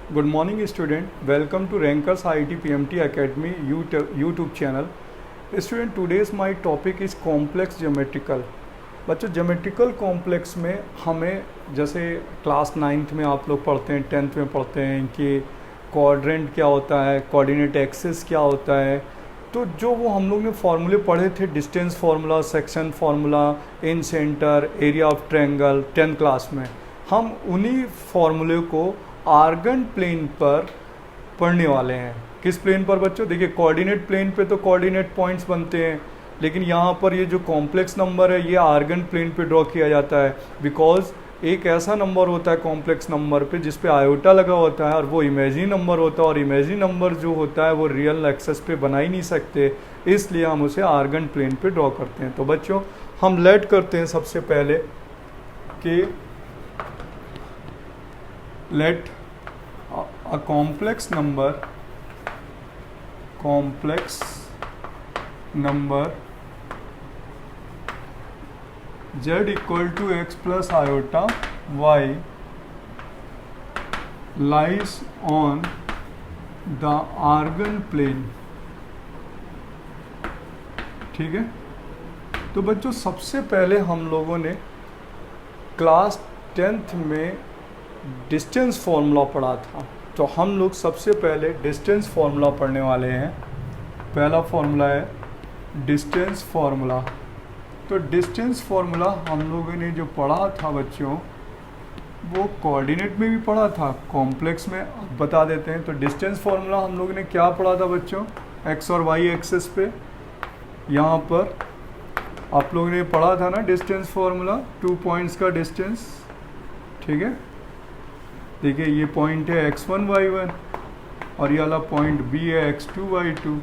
Good morning student, welcome to Rankers IIT PMT Academy YouTube channel. Student, today's my topic is complex geometrical. बच्चों geometrical complex में हमें जैसे class 9th में आप लोग पढ़ते हैं, 10th में पढ़ते हैं कि क्वाड्रेंट क्या होता है, कोऑर्डिनेट एक्सिस क्या होता है। तो जो वो हम लोग ने फार्मूले पढ़े थे, distance formula, section formula, in centre, area of triangle, 10th class में हम उन्हीं फार्मूले को आर्गन प्लेन पर पढ़ने वाले हैं। किस प्लेन पर बच्चों? देखिए, कोऑर्डिनेट प्लेन पे तो कोऑर्डिनेट पॉइंट्स बनते हैं, लेकिन यहाँ पर ये जो कॉम्प्लेक्स नंबर है ये आर्गन प्लेन पे ड्रॉ किया जाता है। बिकॉज एक ऐसा नंबर होता है कॉम्प्लेक्स नंबर पे जिस पे आयोटा लगा होता है और वो इमेजिनरी नंबर होता है, और इमेजिनरी नंबर जो होता है वो रियल एक्सेस पे बना ही नहीं सकते, इसलिए हम उसे आर्गन प्लेन पे ड्रॉ करते हैं। तो बच्चों हम लेट करते हैं सबसे पहले कि let a complex number z equal to x plus iota y lies on the argand plane। ठीक है, तो बच्चों सबसे पहले हम लोगों ने क्लास 10th में डिस्टेंस फार्मूला पढ़ा था, तो हम लोग सबसे पहले डिस्टेंस फार्मूला पढ़ने वाले हैं। पहला फार्मूला है डिस्टेंस फार्मूला। तो डिस्टेंस फार्मूला हम लोगों ने जो पढ़ा था बच्चों, वो कोऑर्डिनेट में भी पढ़ा था, कॉम्प्लेक्स में अब बता देते हैं। तो डिस्टेंस फार्मूला हम लोगों ने क्या पढ़ा था बच्चों? एक्स और वाई एक्सेस पे यहाँ पर आप लोगों ने पढ़ा था ना डिस्टेंस फार्मूला, 2 पॉइंट्स का डिस्टेंस। ठीक है, देखिए ये पॉइंट है x1 y1 और ये वाला पॉइंट b है x2 y2।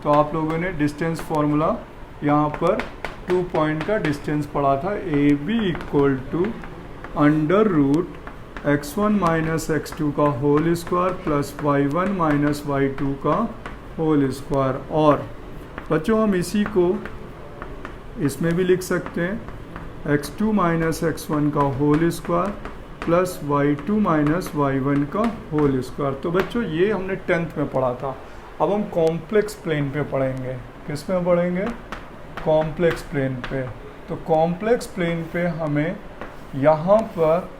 तो आप लोगों ने डिस्टेंस फार्मूला यहाँ पर 2 पॉइंट का डिस्टेंस पढ़ा था, A B equal to under root x1 minus x2 का whole square plus y1 minus y2 का होल स्क्वायर। और बच्चों हम इसी को इसमें भी लिख सकते हैं, x2 माइनस x1 का whole square plus y2 minus y1 का होल स्क्वायर। तो बच्चों ये हमने 10th में पढ़ा था। अब हम कॉम्प्लेक्स प्लेन पे पढ़ेंगे। किस में पढ़ेंगे? कॉम्प्लेक्स प्लेन पे। तो कॉम्प्लेक्स प्लेन पे हमें यहाँ पर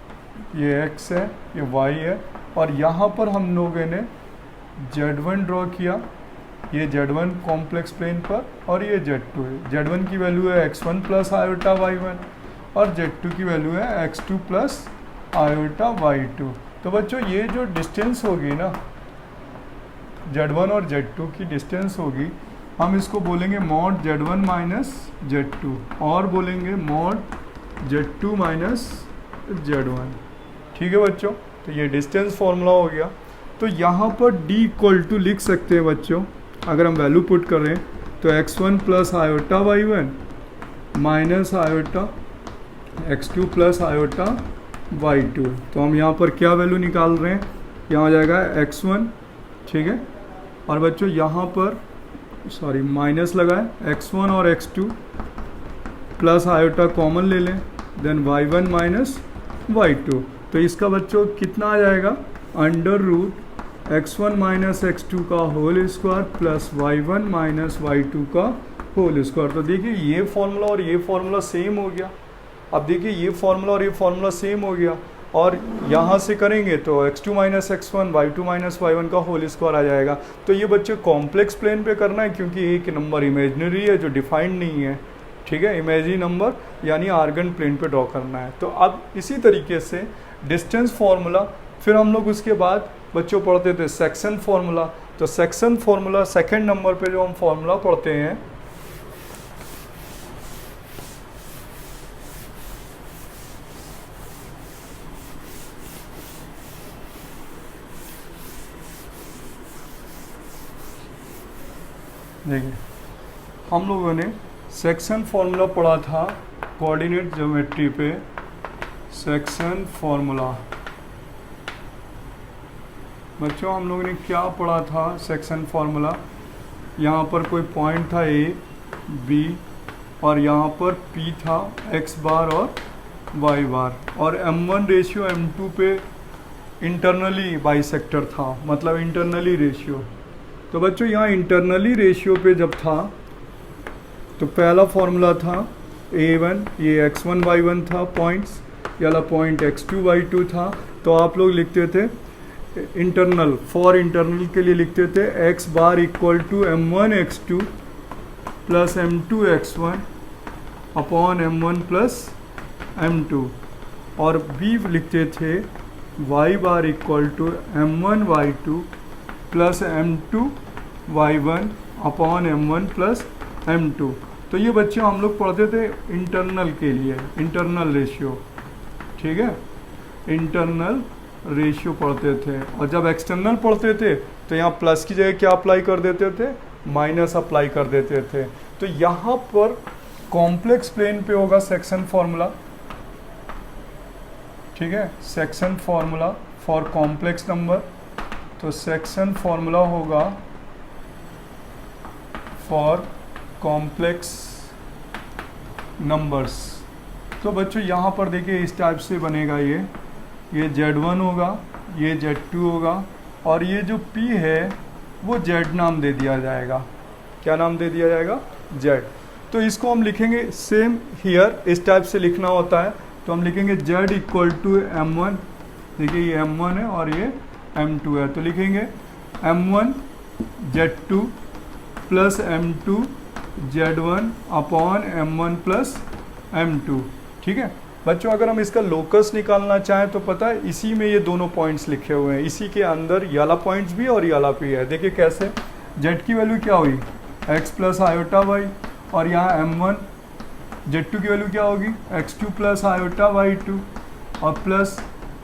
ये x है, ये y है, और यहाँ पर हम लोगों ने z1 ड्रॉ किया, ये z1 कॉम्प्लेक्स प्लेन पर, और ये z2 है। z1 की वैल्यू है x1 प्लस आयोटा y1 और z2 की वैल्यू है x2 प्लस आयोटा y2। तो बच्चों ये जो डिस्टेंस होगी ना, z1 और z2 की डिस्टेंस होगी, हम इसको बोलेंगे मॉड z1 माइनस z2 और बोलेंगे मॉड z2 माइनस z1। ठीक है बच्चों, तो ये डिस्टेंस फॉर्मूला हो गया। तो यहाँ पर d इक्वल टू लिख सकते हैं बच्चों, अगर हम वैल्यू पुट करें तो x1 plus iota y1 minus iota x2 plus iota y2। तो हम यहाँ पर क्या वैल्यू निकाल रहे हैं? यहाँ आ जाएगा x1। ठीक है, और बच्चों यहाँ पर माइनस लगाए, x1 और x2 प्लस आयोटा कॉमन ले लें, देन y1 माइनस y2। तो इसका बच्चों कितना आ जाएगा? Under root x1 minus x2 का whole square plus y1 minus y2 का होल स्क्वायर। तो देखिए ये फॉर्मूला और ये फॉर्मूला सेम हो गया। अब देखिए ये फार्मूला और ये फार्मूला सेम हो गया, और यहाँ से करेंगे तो x2 minus x1 y2 minus y1 का होल स्क्वायर आ जाएगा। तो ये बच्चे कॉम्प्लेक्स प्लेन पे करना है, क्योंकि एक नंबर इमेजिनरी है जो डिफाइंड नहीं है। ठीक है, इमेजिनरी नंबर यानी आर्गन प्लेन पे ड्रॉ करना है। तो अब इसी तरीके से डिस्टेंस फार्मूला, फिर हम लोग उसके बाद बच्चों पढ़ते थे सेक्शन फार्मूला। तो सेक्शन फार्मूला सेकेंड नंबर पर जो हम फार्मूला पढ़ते हैं, देखिए हम लोगों ने सेक्शन फार्मूला पढ़ा था कोऑर्डिनेट ज्योमेट्री पे। सेक्शन फार्मूला बच्चों हम लोगों ने क्या पढ़ा था? सेक्शन फार्मूला, यहाँ पर कोई पॉइंट था ए बी और यहाँ पर P था x बार और y बार, और m1 रेशियो m2 पे इंटरनली बाइसेक्टर था, मतलब इंटरनली रेशियो। तो बच्चों यहाँ इंटरनली रेशियो पे जब था तो पहला फॉर्मूला था A1, ये x1y1 था पॉइंट्स, ये वाला पॉइंट x2y2 था। तो आप लोग लिखते थे इंटरनल, फॉर इंटरनल के लिए लिखते थे x bar equal to m1 x2 plus m2 x1 upon m1 plus m2, और b लिखते थे y bar equal to m1 y2 plus m2 y1 upon m1 plus m2। तो ये बच्चे हम लोग पढ़ते थे इंटरनल के लिए, इंटरनल रेशियो, ठीक है, इंटरनल रेशियो पढ़ते थे। और जब एक्सटर्नल पढ़ते थे तो यहाँ प्लस की जगह क्या अप्लाई कर देते थे, माइनस अप्लाई कर देते थे। तो यहाँ पर कॉम्प्लेक्स प्लेन पे होगा सेक्शन फॉर्मूला, ठीक है, section formula for complex number. तो सेक्शन फॉर्मूला होगा फॉर कॉम्प्लेक्स नंबर्स। तो बच्चों यहाँ पर देखिए इस टाइप से बनेगा, ये Z1 होगा, ये Z2 होगा, और ये जो P है वो Z नाम दे दिया जाएगा। क्या नाम दे दिया जाएगा? Z। तो इसको हम लिखेंगे सेम हियर, इस टाइप से लिखना होता है। तो हम लिखेंगे Z इक्वल टू M1, देखिए ये M1 है और ये M2 है। तो लिखेंगे M1 Z2 plus M2 Z1 upon M1 plus M2, ठीक है बच्चों। अगर हम इसका लोकस निकालना चाहें तो पता है इसी में ये दोनों पॉइंट्स लिखे हुए हैं, इसी के अंदर ये वाला पॉइंट्स भी और ये वाला भी है। देखिए कैसे, Z की वैल्यू क्या हुई x प्लस आयोटा वाई, और यहाँ M1 Z2 की वैल्यू क्या होगी x2 प्लस आयोटा y2, और प्लस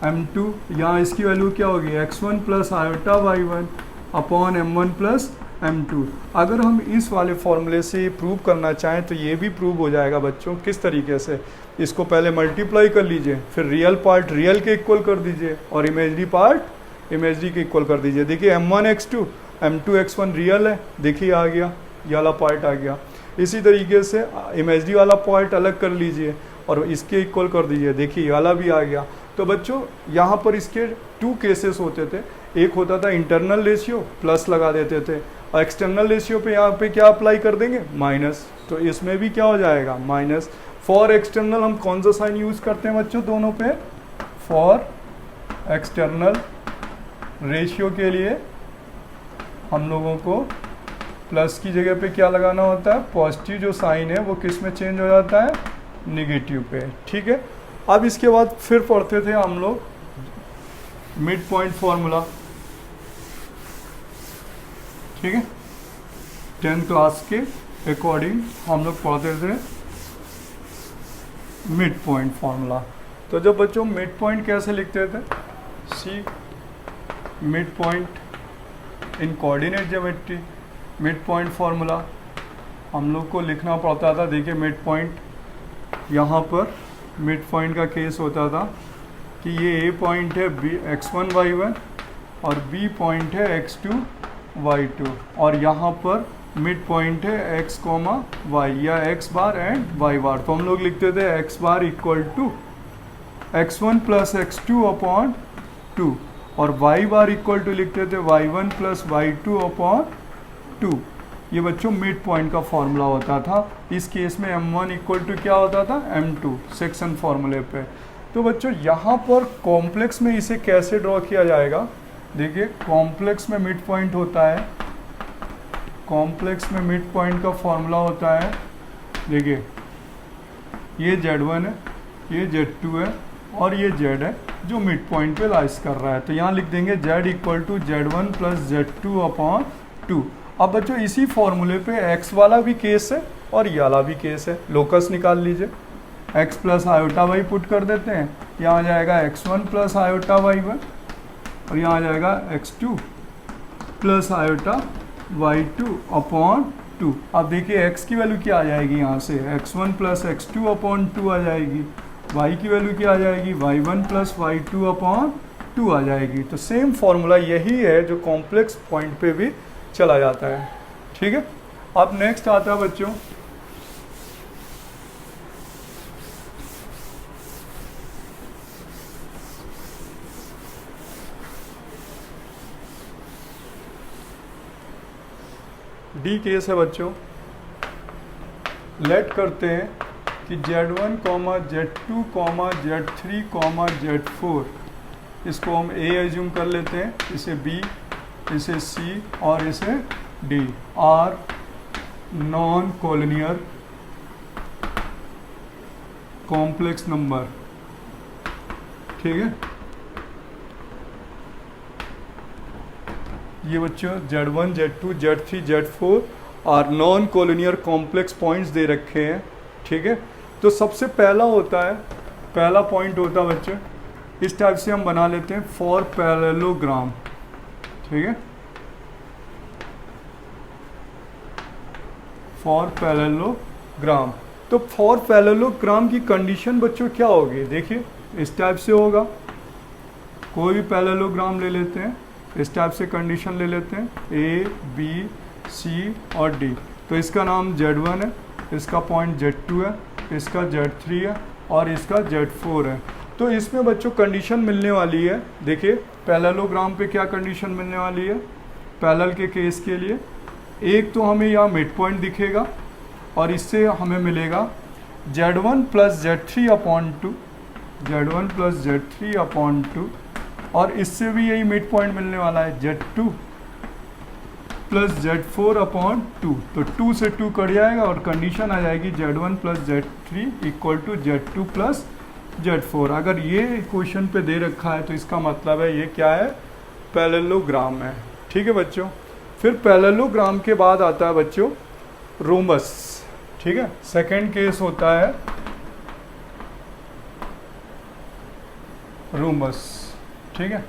M2 यहाँ इसकी वैल्यू क्या होगी x1 plus iota y1 upon M1 plus M2। अगर हम इस वाले फॉर्मूले से प्रूव करना चाहें तो ये भी प्रूव हो जाएगा बच्चों। किस तरीके से, इसको पहले मल्टीप्लाई कर लीजिए, फिर रियल पार्ट रियल के इक्वल कर दीजिए और इमेजरी पार्ट इमेजरी के इक्वल कर दीजिए। देखिए M1 x2 M2 x1 real है, देखिए आ गया, ये वाला पार्ट आ गया। इसी तरीके से इमेजरी वाला पार्ट अलग कर लीजिए और इसके इक्वल कर दीजिए, देखिए ये वाला भी आ गया। तो बच्चों यहाँ पर इसके 2 केसेस होते थे, एक होता था इंटरनल रेशियो प्लस लगा देते थे, और एक्सटर्नल रेशियो पे यहाँ पे क्या अप्लाई कर देंगे माइनस। तो इसमें भी क्या हो जाएगा माइनस। फॉर एक्सटर्नल हम कौन सा साइन यूज़ करते हैं बच्चों दोनों पे, फॉर एक्सटर्नल रेशियो के लिए हम लोगों को प्लस की जगह पे क्या लगाना होता है, पॉजिटिव जो साइन है वो किस में चेंज हो जाता है, निगेटिव पे, ठीक है। अब इसके बाद फिर पढ़ते थे हम लोग मिड पॉइंट फॉर्मूला, ठीक है, 10th क्लास के अकॉर्डिंग हम लोग पढ़ते थे मिड पॉइंट फार्मूला। तो जब बच्चों मिड पॉइंट कैसे लिखते थे, C mid point in coordinate geometry, mid point formula हम लोग को लिखना पड़ता था। देखिए मिड पॉइंट, यहाँ पर मिड पॉइंट का केस होता था कि ये ए पॉइंट है x1 y1 और बी पॉइंट है x2 y2, और यहाँ पर मिड पॉइंट है x, y या x bar and y bar. तो हम लोग लिखते थे x bar equal to x1 plus x2 upon 2, और y बार इक्वल टू लिखते थे y1 प्लस y2 अपॉन 2। ये बच्चों मिड पॉइंट का फॉर्मूला होता था। इस केस में m1 इक्वल टू क्या होता था, m2 सेक्शन फॉर्मूले पे। तो बच्चों यहाँ पर कॉम्प्लेक्स में इसे कैसे ड्रॉ किया जाएगा, देखिए कॉम्प्लेक्स में मिड पॉइंट होता है, कॉम्प्लेक्स में मिड पॉइंट का फॉर्मूला होता है। देखिए ये Z1 है, ये Z2 है और ये Z है जो मिड पॉइंट पे लाइज कर रहा है। तो यहाँ लिख देंगे Z equal to Z1 plus Z2 upon 2। अब बच्चों इसी फॉर्मूले पे x वाला भी केस है और ये वाला भी केस है। लोकस निकाल लीजिए, x plus iota y put कर देते हैं, यहाँ आ जाएगा x1 प्लस आयोटा y1 और यहाँ आ जाएगा x2 plus iota y2 upon 2। अब देखिए x की वैल्यू क्या आ जाएगी, यहाँ से x1 प्लस x2 अपॉन 2 आ जाएगी, y की वैल्यू क्या आ जाएगी y1 प्लस y2 अपॉन 2 आ जाएगी। तो सेम फॉर्मूला यही है जो कॉम्प्लेक्स पॉइंट पे भी चला जाता है, ठीक है। अब नेक्स्ट आता है बच्चों डी केस है बच्चों, लेट करते हैं कि Z1, Z2, Z3, Z4, इसको हम ए एज्यूम कर लेते हैं, इसे बी, इसे सी और इसे D R non collinear complex number. ठीक है, ये बच्चों Z1, Z2, Z3, Z4 और नॉन कोलिनियर कॉम्प्लेक्स पॉइंट्स दे रखे हैं। ठीक है, तो सबसे पहला होता है, पहला पॉइंट होता है बच्चों, इस टाइप से हम बना लेते हैं फॉर पैरेललोग्राम। ठीक है, फॉर पैरेललोग्राम। तो फॉर पैरेललोग्राम की कंडीशन बच्चों क्या होगी, देखिए इस टाइप से होगा, कोई भी पैरेललोग्राम ले लेते हैं, इस टाइप से कंडीशन ले लेते हैं ए बी सी और डी। तो इसका नाम Z1 है, इसका पॉइंट Z2 है, इसका Z3 है और इसका Z4 है। तो इसमें बच्चों कंडीशन मिलने वाली है, देखिए पैरेललोग्राम पे क्या कंडीशन मिलने वाली है पैरेलल के केस के लिए। एक तो हमें यहाँ मिड पॉइंट दिखेगा और इससे हमें मिलेगा Z1 plus Z3 upon 2, Z1 plus Z3 upon 2, और इससे भी यही मिड पॉइंट मिलने वाला है Z2 प्लस Z4 अपॉन 2। तो 2 से 2 कट जाएगा और कंडीशन आ जाएगी Z1 plus Z3 equal to Z2 plus Z4। अगर ये क्वेश्चन पे दे रखा है तो इसका मतलब है ये क्या है, पैरेललोग्राम है। ठीक है बच्चों, फिर पैरेललोग्राम के बाद आता है बच्चों रोमस। ठीक है, सेकंड केस होता है रोमस। ठीक है,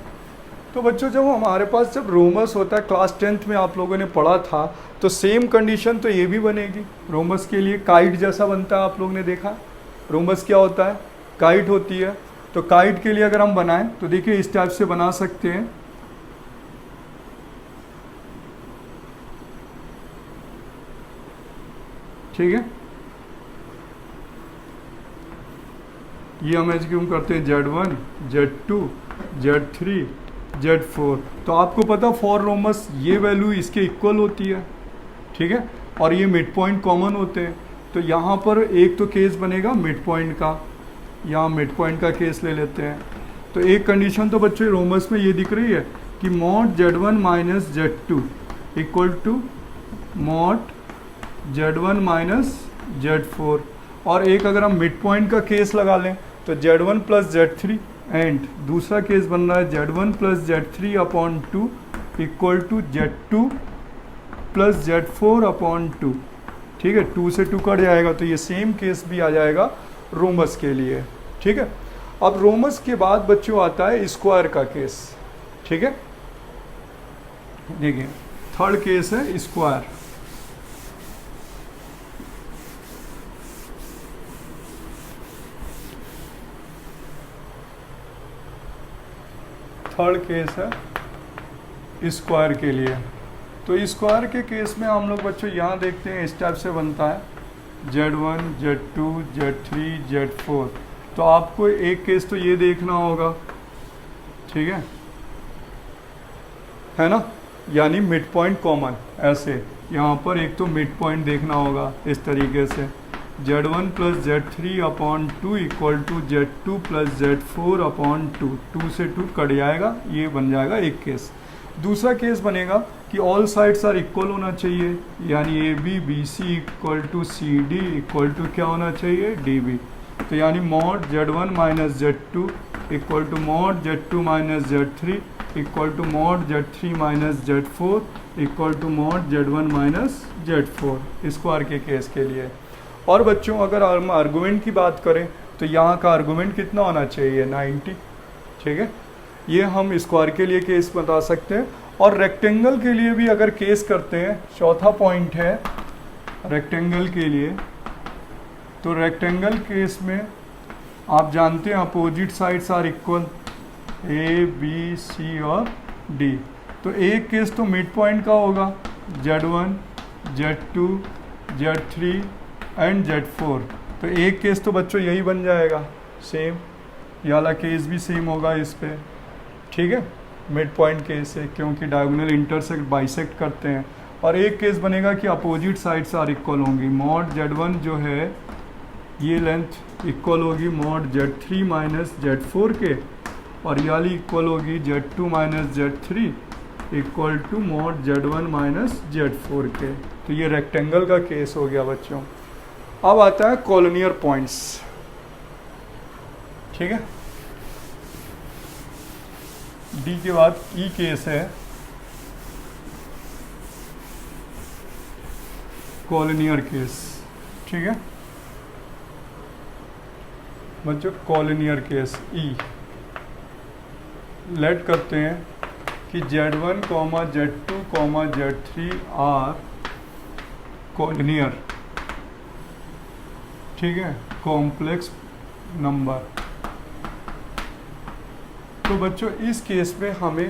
तो बच्चों जब हमारे पास जब रोमस होता है, क्लास 10th में आप लोगों ने पढ़ा था, तो सेम कंडीशन तो ये भी बनेगी रोमस के लिए, काइट जैसा बनता है, आप लोगों ने देखा रोमस क्या होता है, काइट होती है। तो काइट के लिए अगर हम बनाएं तो देखिए इस टाइप से बना सकते हैं। ठीक है, ये हम एज्यूम करते हैं Z1, Z2, Z3, Z4। तो आपको पता फॉर रोमस ये वैल्यू इसके इक्वल होती है। ठीक है, और ये मिड पॉइंट कॉमन होते हैं। तो यहाँ पर एक तो केस बनेगा मिड पॉइंट का, यहाँ मिड पॉइंट का केस ले लेते हैं। तो एक कंडीशन तो बच्चों रोमस में ये दिख रही है कि mod Z1 minus Z2 equal to mod Z1 minus Z4। और एक अगर हम मिड पॉइंट का केस लगा लें तो Z1 प्लस Z3 एंड दूसरा केस बन रहा है Z1 plus Z3 upon 2 equal to Z2 plus Z4 upon 2। ठीक है, 2 से 2 कट जाएगा तो ये सेम केस भी आ जाएगा रोमस के लिए। ठीक है, अब रोमस के बाद बच्चों आता है स्क्वायर का केस। ठीक है, देखिए थर्ड केस है स्क्वायर। थर्ड केस है स्क्वायर के लिए। तो स्क्वायर के केस में हम लोग बच्चों यहाँ देखते हैं इस टाइप से बनता है Z1, Z2, Z3, Z4। तो आपको एक केस तो ये देखना होगा, ठीक है ना, यानी मिड पॉइंट कॉमन। ऐसे यहाँ पर एक तो मिड पॉइंट देखना होगा इस तरीके से Z1 plus Z3 upon 2 equal to Z2 plus Z4 upon 2। 2 से 2 कट जाएगा, ये बन जाएगा एक केस। दूसरा केस बनेगा कि ऑल साइड्स आर इक्वल होना चाहिए, यानी A B B C equal to C D equal to क्या होना चाहिए, डी बी। तो यानी mod Z1 minus Z2 equal to mod Z2 minus Z3 equal to mod Z3 minus Z4 equal to mod Z1 minus Z4 square के case के लिए। और बच्चों अगर हम आर्गूमेंट की बात करें तो यहाँ का आर्गूमेंट कितना होना चाहिए, 90। ठीक है, ये हम स्क्वायर के लिए केस बता सकते हैं। और रेक्टेंगल के लिए भी अगर केस करते हैं, चौथा पॉइंट है रेक्टेंगल के लिए। तो रेक्टेंगल केस में आप जानते हैं opposite sides are equal, A B C और डी। तो एक केस तो मिड पॉइंट का होगा Z1, Z2, Z3 and Z4। तो एक केस तो बच्चों यही बन जाएगा सेम, ये वाला केस भी सेम होगा इस पे। ठीक है, मिड पॉइंट केस है क्योंकि डायगोनल इंटरसेक्ट बाइसेक्ट करते हैं। और एक केस बनेगा कि अपोजिट साइड्स आर इक्वल होंगी। मॉड Z1 जो है ये लेंथ इक्वल होगी मॉड Z3 माइनस Z4 के, और ये वाली इक्वल होगी Z2 minus Z3 equal to mod Z1 minus Z4 के। तो ये रेक्टेंगल का केस हो गया बच्चों। अब आता है कॉलोनियर पॉइंट्स, ठीक है। डी के बाद ई केस है कॉलोनियर केस, ठीक है बच्चों। कॉलोनियर केस ई लेट करते हैं कि Z1, Z2, Z3 आर कॉलोनियर, ठीक है, कॉम्प्लेक्स नंबर। तो बच्चों इस केस में हमें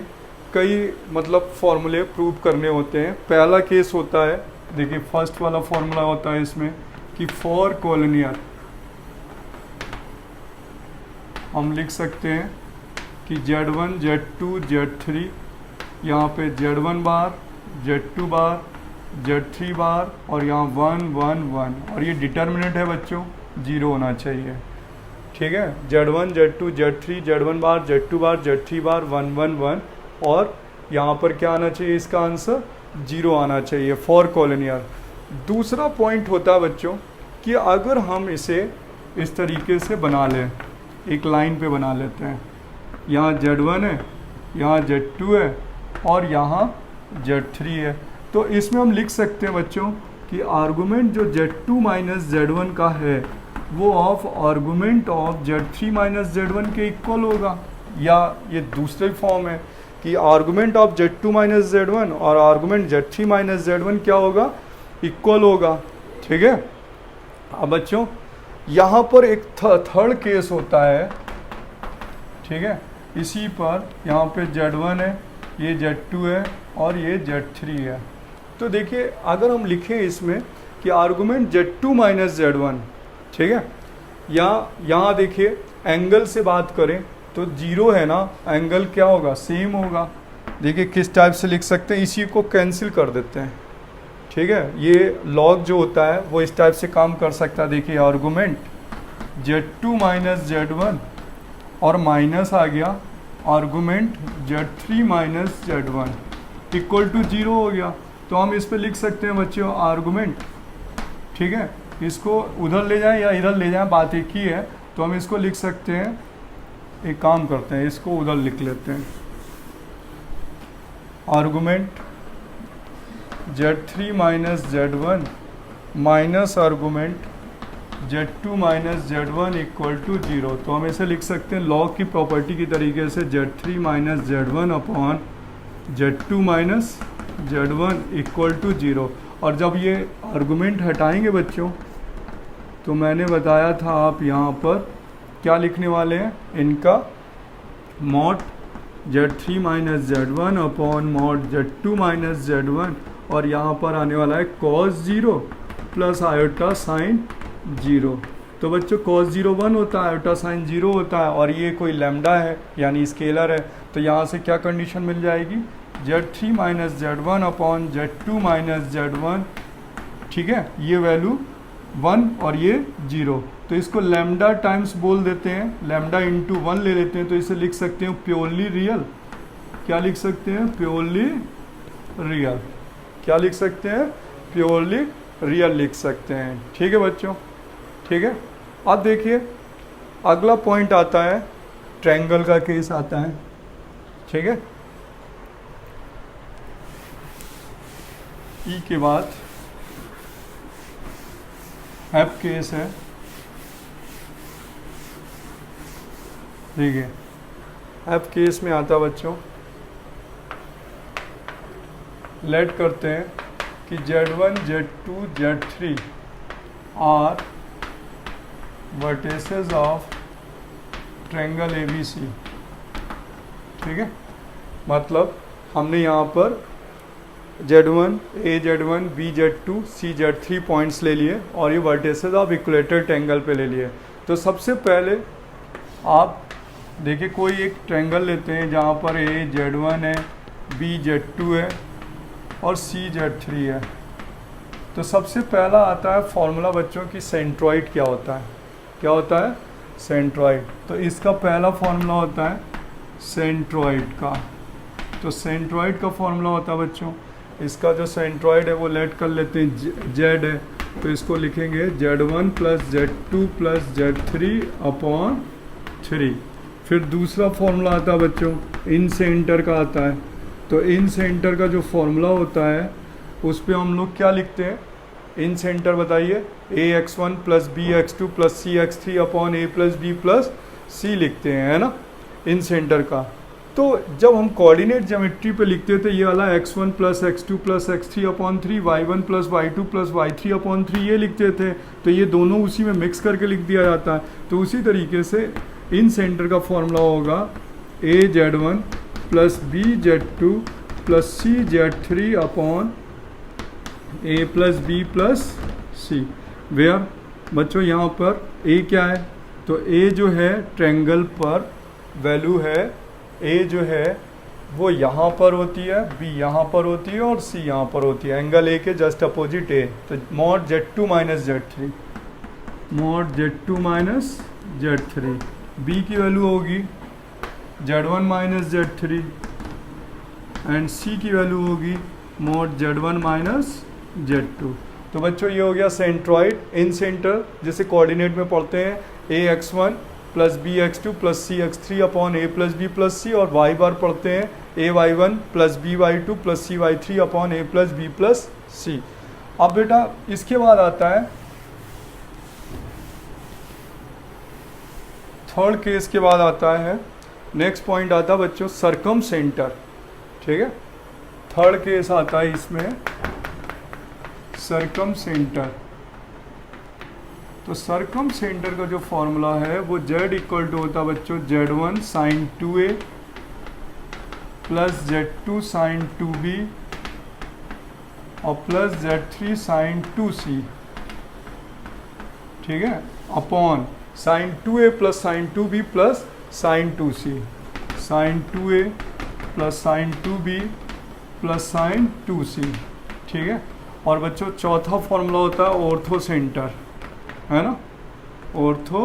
कई मतलब फॉर्मूले प्रूव करने होते हैं। पहला केस होता है, देखिए फर्स्ट वाला फॉर्मूला होता है इसमें कि फॉर कॉलोनियर हम लिख सकते हैं कि Z1, Z2, Z3, यहाँ पे Z1 बार, Z2 बार, Z3 बार और यहाँ 1 1 1, और ये डिटर्मिनेंट है बच्चों, 0 होना चाहिए, ठीक है। Z1, Z2, Z3, Z1 बार, Z2 बार, Z3 बार, 1 1 1, और यहाँ पर क्या आना चाहिए, इसका आंसर 0 आना चाहिए फॉर कॉलोनियर। दूसरा पॉइंट होता है बच्चों कि अगर हम इसे इस तरीके से बना लें, एक लाइन पे बना लेते हैं, यहाँ Z1 है, यहाँ Z2 है और यहाँ Z3 है, तो इसमें हम लिख सकते हैं बच्चों कि आर्गुमेंट जो Z2 माइनस Z1 का है वो of argument of Z3 minus Z1 के इक्वल होगा, या ये दूसरी फॉर्म है कि argument of Z2 minus Z1 और आर्गुमेंट Z3 माइनस Z1 क्या होगा, इक्वल होगा, ठीक है। अब बच्चों यहाँ पर एक थर्ड केस होता है, ठीक है। इसी पर यहाँ पे Z1 है, ये Z2 है और ये Z3 है। तो देखिए अगर हम लिखें इसमें कि आर्गुमेंट Z2 माइनस Z1, ठीक है, यहाँ देखिए एंगल से बात करें तो 0 है ना, एंगल क्या होगा, सेम होगा। देखिए किस टाइप से लिख सकते हैं, इसी को कैंसिल कर देते हैं, ठीक है। ये लॉग जो होता है वो इस टाइप से काम कर सकता है। देखिए आर्गुमेंट Z2 माइनस Z1 और माइनस आ गया argument Z3 minus Z1 equal to 0 हो गया। तो हम इस पे लिख सकते हैं बच्चों आर्गुमेंट, ठीक है, इसको उधर ले जाएं या इधर ले जाएं, बात एक ही है। तो हम इसको लिख सकते हैं, एक काम करते हैं, इसको उधर लिख लेते हैं, argument Z3 minus Z1 minus argument Z2 minus Z1 equal to 0। तो हम इसे लिख सकते हैं लॉग की प्रॉपर्टी की तरीके से Z3 minus Z1 upon Z2 minus Z1 equal to 0। और जब ये आर्गुमेंट हटाएंगे बच्चों तो मैंने बताया था आप यहाँ पर क्या लिखने वाले हैं, इनका mod Z3 minus Z1 upon mod Z2 minus Z1, और यहाँ पर आने वाला है cos 0 प्लस आयोटा साइन 0। तो बच्चों cos 0 1 होता है, आयोटा साइन 0 होता है, और ये कोई लैम्डा है यानी स्केलर है। तो यहाँ से क्या कंडीशन मिल जाएगी, Z3 minus Z1 upon Z2 minus Z1, ठीक है, ये वैल्यू 1 और ये 0। तो इसको लैम्डा टाइम्स बोल देते हैं, लैम्डा इंटू 1 ले लेते हैं। तो इसे लिख सकते हैं प्योरली रियल, क्या लिख सकते हैं, प्योरली रियल, क्या लिख सकते हैं, प्योरली रियल लिख सकते हैं, ठीक है बच्चों, ठीक है। अब देखिए अगला पॉइंट आता है, ट्रायंगल का केस आता है, ठीक है। ई के बाद एफ केस है, ठीक है। एफ केस में आता बच्चों, लेट करते हैं कि Z1, Z2, Z3 are vertices of triangle ABC, ठीक है। मतलब हमने यहाँ पर Z1, A Z1, B Z2, C Z3 points ले लिए और ये वर्टिसेस ऑफ इक्वेलेटर ट्रायंगल पे ले लिए। तो सबसे पहले आप देखिए कोई एक ट्रायंगल लेते हैं जहाँ पर A Z1 है, B Z2 है, और CZ3 है। तो सबसे पहला आता है फॉर्मूला बच्चों की सेंट्रॉइड क्या होता है, क्या होता है सेंट्रॉइड। तो इसका पहला फॉर्मूला होता है सेंट्रॉइड का। तो सेंट्रॉइड का फॉर्मूला होता है बच्चों, इसका जो सेंट्रॉइड है वो लेट कर लेते हैं, Z है तो इसको लिखेंगे Z1 + Z2 + Z3 अपॉन 3। फिर दूसरा फॉर्मूला आता है बच्चों इन सेंटर का आता है। तो इन सेंटर का जो फॉर्मूला होता है उस पे हम लोग क्या लिखते हैं, इन सेंटर बताइए, AX1 + BX2 + CX3 upon A + B + C लिखते हैं, है ना, इन सेंटर का। तो जब हम कोऑर्डिनेट ज्योमेट्री पे लिखते थे ये वाला x1 + x2 + x3 upon 3, y1 + y2 + y3 upon 3 ये लिखते थे। तो ये दोनों उसी में मिक्स करके लिख दिया जाता है। तो उसी तरीके से इन सेंटर का फॉर्मूला होगा AZ1 + BZ2 + CZ3 upon A + B + C। Where बच्चों यहाँ पर A क्या है, तो A जो है ट्रायंगल पर वैल्यू है, A जो है वो यहाँ पर होती है, B यहाँ पर होती है और C यहाँ पर होती है, एंगल A के जस्ट अपोजिट A। तो mod Z2 - Z3, mod Z2 - Z3, B की वैल्यू होगी Z1 - Z3 एंड C की वैल्यू होगी mod Z1 - Z2। तो बच्चों ये हो गया सेंट्रॉइड इन सेंटर, जिसे कोऑर्डिनेट में पढ़ते हैं AX1 + BX2 + CX3 upon A + B + C, और y बार पढ़ते हैं AY1 + BY2 + CY3 upon A + B + C। अब बेटा इसके बाद आता है थर्ड केस के बाद आता है, नेक्स्ट पॉइंट आता है बच्चों सरकम सेंटर, ठीक है। थर्ड केस आता है इसमें सरकम सेंटर। तो सरकम सेंटर का जो फॉर्मूला है वो Z = होता है बच्चों Z1 sin 2A + Z2 sin 2B और प्लस Z3 sin 2C, ठीक है, upon sin 2A + sin 2B + sin 2C, sin 2A + sin 2B + sin 2C, ठीक है। और बच्चों चौथा फॉर्मूला होता है ऑर्थो सेंटर, है ना, ऑर्थो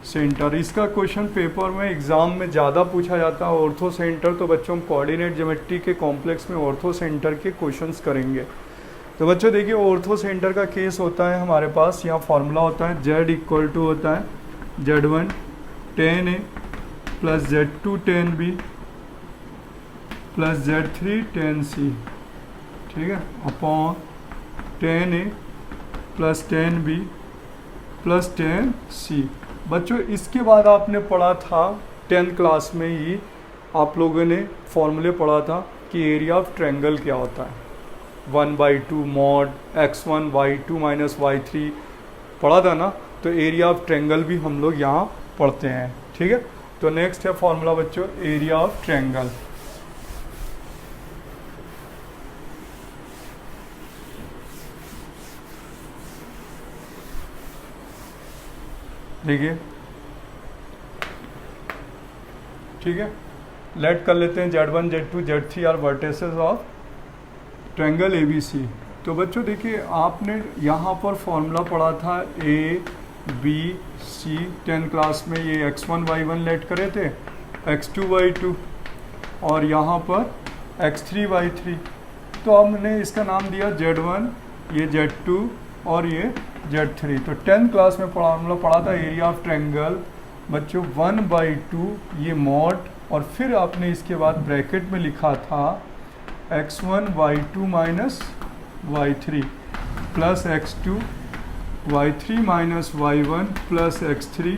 सेंटर। इसका क्वेश्चन पेपर में एग्ज़ाम में ज़्यादा पूछा जाता है ऑर्थो सेंटर। तो बच्चों हम कोऑर्डिनेट ज्योमेट्री के कॉम्प्लेक्स में ऑर्थो सेंटर के क्वेश्चंस करेंगे। तो बच्चों देखिए ऑर्थो सेंटर का केस होता है हमारे पास, यहाँ फॉर्मूला होता है Z = होता है Z1 tan A + Z2 tan B + Z3 tan C, ठीक है, upon tan A + tan B + tan C। बच्चों इसके बाद आपने पढ़ा था 10th क्लास में ही आप लोगों ने फॉर्मूले पढ़ा था कि एरिया ऑफ ट्रायंगल क्या होता है, 1/2 mod x1 y2 - y3 पढ़ा था ना। तो एरिया ऑफ ट्रायंगल भी हम लोग यहाँ पढ़ते हैं, ठीक है। तो नेक्स्ट है फॉर्मूला बच्चों एरिया ऑफ ट्रायंगल। देखिए, ठीक है, लेट कर लेते हैं Z1 Z2 Z3 are vertices of triangle ABC। तो बच्चों देखिए आपने यहाँ पर फॉर्मूला पढ़ा था ABC 10 क्लास में, ये x1 y1 लेट करे थे, x2 y2 और यहाँ पर x3 y3। तो हमने इसका नाम दिया Z1, ये Z2 और ये Z3। तो 10th क्लास में फॉर्मूला पढ़ा था एरिया ऑफ ट्रायंगल बच्चों 1/2 ये मॉड, और फिर आपने इसके बाद ब्रैकेट में लिखा था x1 y2 - y3 + x2 y3 - y1 + x3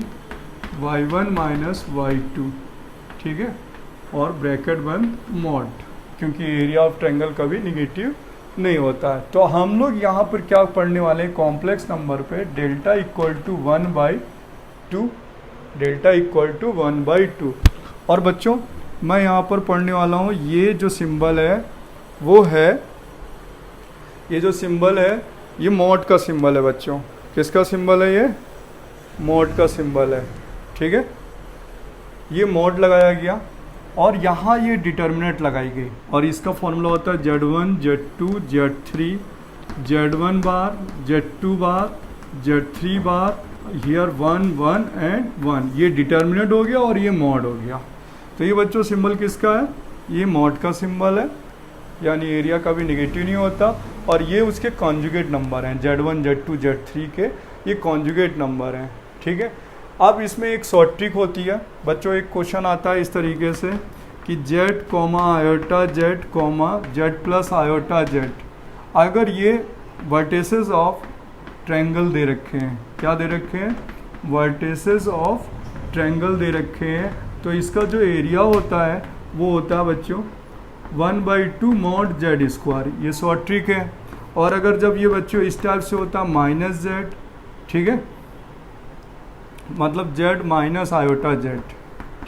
y1 - y2, ठीक है, और ब्रैकेट बंद मॉड, क्योंकि एरिया ऑफ ट्रायंगल कभी निगेटिव नहीं होता है। तो हम लोग यहाँ पर क्या पढ़ने वाले हैं, कॉम्प्लेक्स नंबर पे डेल्टा = 1/2, डेल्टा = 1/2। और बच्चों मैं यहाँ पर पढ़ने वाला हूँ ये जो सिंबल है वो है, ये जो सिंबल है ये मॉड का सिंबल है बच्चों। किसका सिंबल है, ये मॉड का सिंबल है, ठीक है। ये मॉड लगाया गया और यहाँ ये डिटर्मिनेंट लगाई गई और इसका फॉर्मूला होता है Z1 Z2 Z3 Z1 bar Z2 bar Z3 bar, here 1 1 and 1, ये डिटर्मिनेंट हो गया और ये मॉड हो गया। तो ये बच्चों सिंबल किसका है, ये मॉड का सिंबल है, यानी एरिया का भी नेगेटिव नहीं होता, और ये उसके कॉन्जुगेट नंबर हैं Z1 Z2 Z3 के, ये कॉन्जुगेट नंबर हैं, ठीक है। अब इसमें एक शॉर्ट ट्रिक होती है बच्चों, एक क्वेश्चन आता है इस तरीके से कि Z iota Z Z plus iota Z, अगर ये वर्टिसेस ऑफ ट्रायंगल दे रखे हैं, क्या दे रखे हैं, वर्टिसेस ऑफ ट्रायंगल दे रखे हैं, तो इसका जो एरिया होता है वो होता है बच्चों 1/2 मॉड Z², ये शॉर्ट ट्रिक है। और अगर जब ये बच्चों इस टाइप से होता है -Z, ठीक है, मतलब Z माइनस आयोटा Z,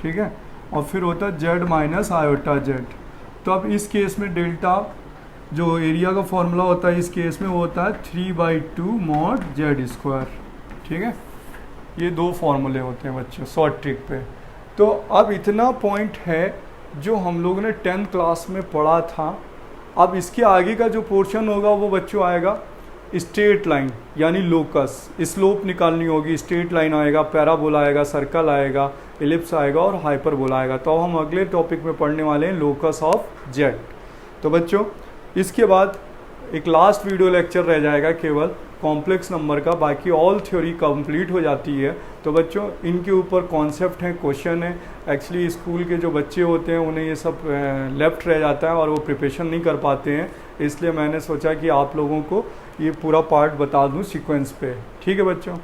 ठीक है, और फिर होता है Z माइनस आयोटा Z, तो अब इस केस में डेल्टा जो एरिया का फॉर्मूला होता है इस केस में वो होता है 3/2 मॉड Z², ठीक है। ये दो फॉर्मूले होते हैं बच्चों शॉर्ट ट्रिक पे। तो अब इतना पॉइंट है जो हम लोगों ने 10th क्लास में पढ़ा था। अब इसके आगे का जो पोर्शन होगा वो बच्चों आएगा स्ट्रेट लाइन यानी लोकस, स्लोप निकालनी होगी, स्ट्रेट लाइन आएगा, पैराबोला आएगा, सर्कल आएगा, एलिप्स आएगा और हाइपरबोला आएगा। तो हम अगले टॉपिक में पढ़ने वाले हैं लोकस ऑफ Z। तो बच्चों इसके बाद एक लास्ट वीडियो लेक्चर रह जाएगा केवल कॉम्प्लेक्स नंबर का, बाकी ऑल थ्योरी कंप्लीट हो जाती है। तो बच्चों इनके ऊपर कॉन्सेप्ट हैं, क्वेश्चन है, एक्चुअली स्कूल के जो बच्चे होते हैं उन्हें ये सब लेफ्ट रह जाता है और वो प्रिपरेशन नहीं कर पाते हैं, इसलिए मैंने सोचा कि आप लोगों को ये पूरा पार्ट बता दूं सीक्वेंस पे। ठीक है बच्चों।